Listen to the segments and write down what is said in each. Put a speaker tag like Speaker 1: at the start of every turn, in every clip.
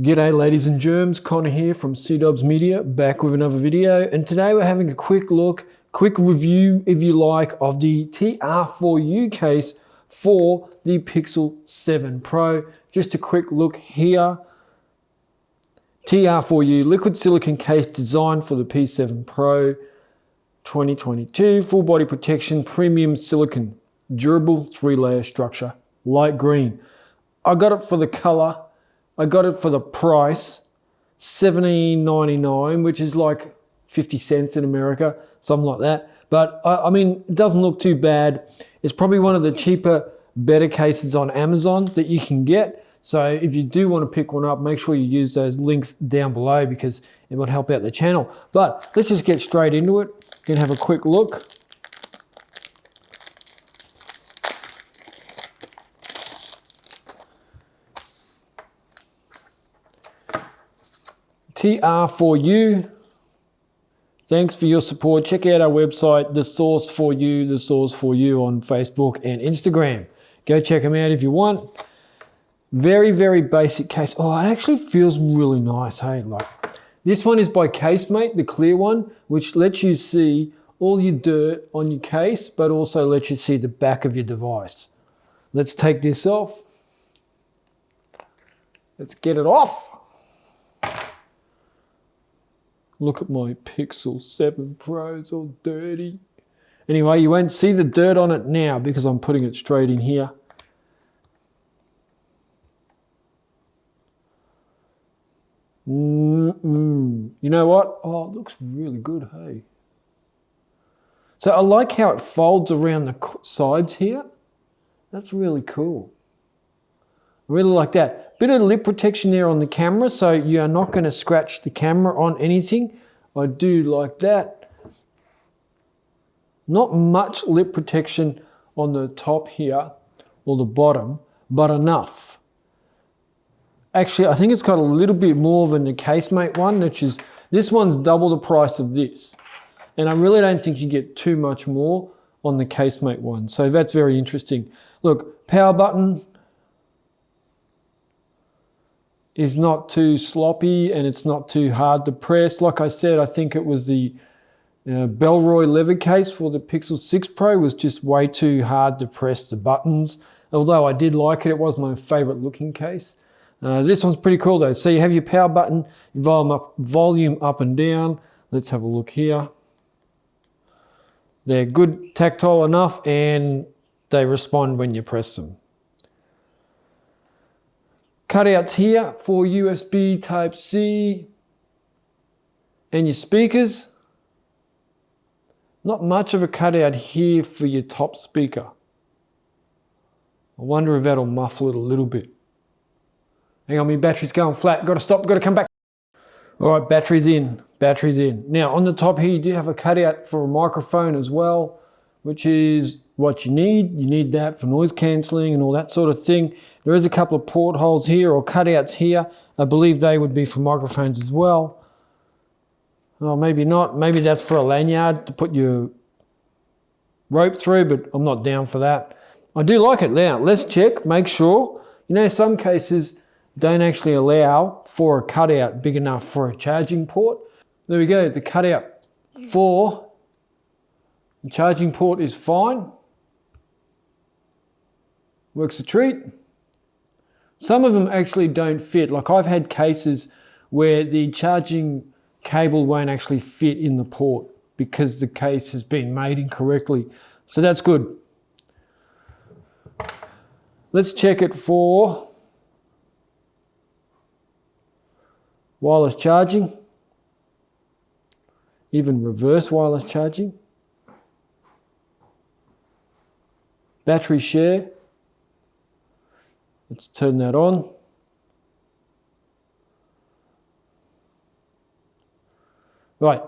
Speaker 1: G'day ladies and germs, Connor here from C-Dubs Media, back with another video, and today we're having a quick review if you like, of the TR4U case for the Pixel 7 Pro. Just a quick look here. TR4U liquid silicone case designed for the P7 Pro 2022, full body protection, premium silicone, durable 3-layer structure, light green. I got it for the color. I got it for the price, $17.99, which is like 50 cents in America, something like that. But I mean, it doesn't look too bad. It's probably one of the cheaper, better cases on Amazon that you can get. So if you do want to pick one up, make sure you use those links down below because it will help out the channel. But let's just get straight into it. You can have a quick look. TR4U, thanks for your support. Check out our website, The Source For You, The Source For You on Facebook and Instagram. Go check them out if you want. Very, very basic case. Oh, it actually feels really nice, hey? Like, this one is by Casemate, the clear one, which lets you see all your dirt on your case, but also lets you see the back of your device. Let's take this off. Let's get it off. Look at my Pixel 7 Pro, it's all dirty. Anyway, you won't see the dirt on it now because I'm putting it straight in here. You know what? Oh, it looks really good, hey. So I like how it folds around the sides here. That's really cool. I really like that. Bit of lip protection there on the camera, so you are not going to scratch the camera on anything. I do like that. Not much lip protection on the top here or the bottom, but enough. Actually, I think it's got a little bit more than the Casemate one, which is, this one's double the price of this. And I really don't think you get too much more on the Casemate one. So that's very interesting. Look, power button is not too sloppy and it's not too hard to press. Like I said, I think it was the Bellroy leather case for the Pixel 6 Pro was just way too hard to press the buttons. Although I did like it, it was my favorite looking case. This one's pretty cool though. So you have your power button, volume up and down. Let's have a look here. They're good, tactile enough, and they respond when you press them. Cutouts here for USB Type-C and your speakers. Not much of a cutout here for your top speaker. I wonder if that'll muffle it a little bit. Hang on, my battery's going flat. Got to stop, got to come back. All right, battery's in, battery's in. Now on the top here, you do have a cutout for a microphone as well, which is what you need. You need that for noise cancelling and all that sort of thing. There is a couple of portholes here or cutouts here. I believe they would be for microphones as well. Oh, maybe not. Maybe that's for a lanyard to put your rope through, but I'm not down for that. I do like it. Now, let's check, make sure. You know, some cases don't actually allow for a cutout big enough for a charging port. There we go, the cutout for the charging port is fine. Works a treat. Some of them actually don't fit. Like I've had cases where the charging cable won't actually fit in the port because the case has been made incorrectly. So that's good. Let's check it for wireless charging, even reverse wireless charging. Battery share. Let's turn that on. Right,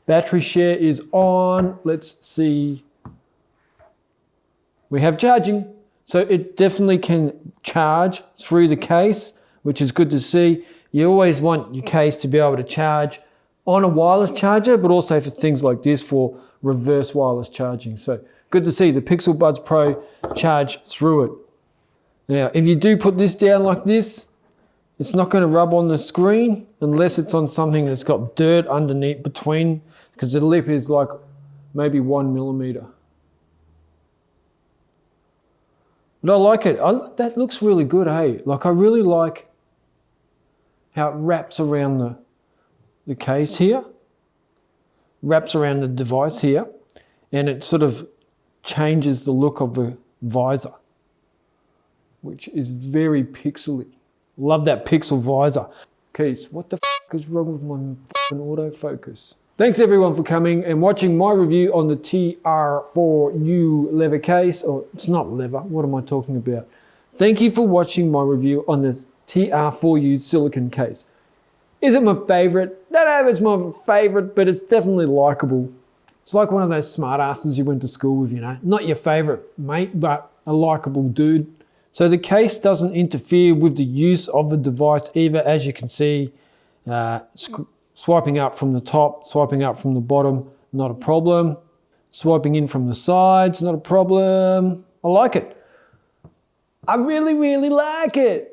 Speaker 1: battery share is on. Let's see. We have charging. So it definitely can charge through the case, which is good to see. You always want your case to be able to charge on a wireless charger, but also for things like this for reverse wireless charging. So good to see the Pixel Buds Pro charge through it. Now, if you do put this down like this, It's not going to rub on the screen unless it's on something that's got dirt underneath between, because the lip is like maybe 1 millimeter. But I like it. That looks really good, hey? Like I really like how it wraps around the case here, wraps around the device here, and it sort of changes the look of the visor, which is very pixely. Love that pixel visor. Keith, what the f is wrong with my f***ing autofocus? Thanks everyone for coming and watching my review on the TR4U leather case, or it's not leather, what am I talking about? Thank you for watching my review on this TR4U silicone case. Is it my favorite? I don't know if it's my favorite, but it's definitely likable. It's like one of those smart asses you went to school with, you know. Not your favorite mate, but a likable dude. So the case doesn't interfere with the use of the device either, as you can see. Swiping up from the top, swiping up from the bottom, not a problem. Swiping in from the sides, not a problem. I like it. I really, really like it.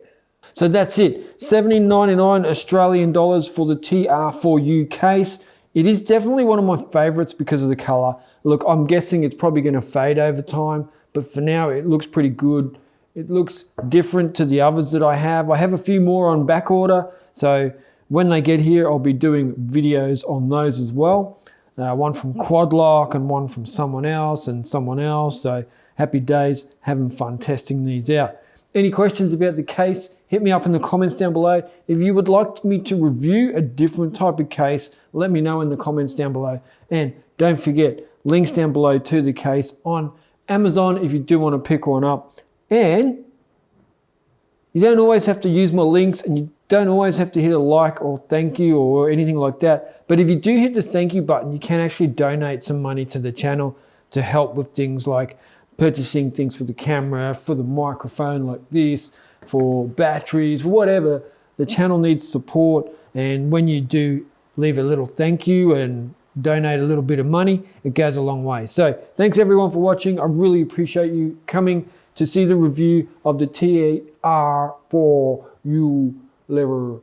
Speaker 1: So that's it. $70.99 Australian dollars for the TR4U case. It is definitely one of my favorites because of the color. Look, I'm guessing it's probably going to fade over time, but for now it looks pretty good. It looks different to the others that I have. I have a few more on back order, so when they get here, I'll be doing videos on those as well. One from Quadlock and one from someone else and someone else. So happy days, having fun testing these out. Any questions about the case, hit me up in the comments down below. If you would like me to review a different type of case, let me know in the comments down below. And don't forget, links down below to the case on Amazon if you do want to pick one up. And you don't always have to use my links, and you don't always have to hit a like or thank you or anything like that. But if you do hit the thank you button, you can actually donate some money to the channel to help with things like purchasing things for the camera, for the microphone like this, for batteries, whatever. The channel needs support, and when you do leave a little thank you and donate a little bit of money, it goes a long way. So thanks everyone for watching. I really appreciate you coming to see the review of the TR4U leather